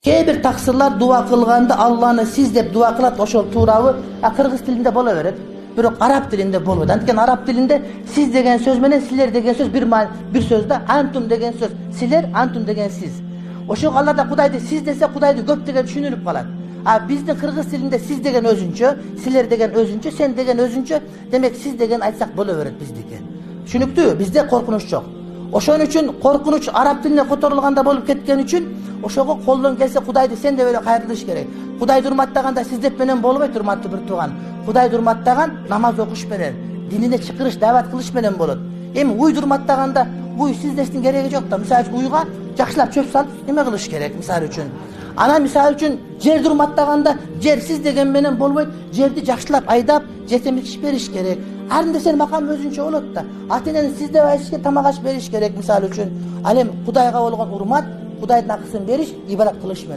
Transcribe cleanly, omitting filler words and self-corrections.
Kээ бир таксырлар дуа кылганда Алланы сиз деп дуа кылат, ошол туурабы кыргыз тилинде боло берет. Бирок араб тилинде болбойт. Анткени араб тилинде сиз деген сөз менен силер деген сөз бир сөз да, антум деген сөз силер, антум деген сиз. Ошого аларда Кудайды сиз десе Кудайды көп деген түшүнүлүп калат. А биздин кыргыз тилинде сиз деген өзүнчө, силер деген өзүнчө, сен деген өзүнчө, демек сиз деген айтсак боло берет биздики. Түшүнүктүү? Бизде коркунуч жок. Ошон үчүн коркунуч араб тилине которулганда болуп кеткен үчүн ошого колдон келсе Кудайды сен деп эле кайрылыш керек. Кудайды урматтаганда сиз деп менен болбойт, урматтуу бир тууган. Кудайды урматтаган намаз окуш менен, динине чакырыш, дават кылыш менен болот. Эми уйду урматтаганда уй сиз дештин кереги жок да. Мисалы үчүн уйга жакшылап чөп салып неме кылыш керек мисалы үчүн. Анан мисалы үчүн жерди урматтаганда жер сиз деген менен болбойт, жерди жакшылап айдап, жетемик бериш керек. Ар кимде сен макам өзүнчө болот да. Ата-энени сиз деп айтышка тамак аш бериш керек мисалы үчүн. Ал эми Кудайга болгон урмат, Кудайдын акысын бериш, ибадат кылыш менен.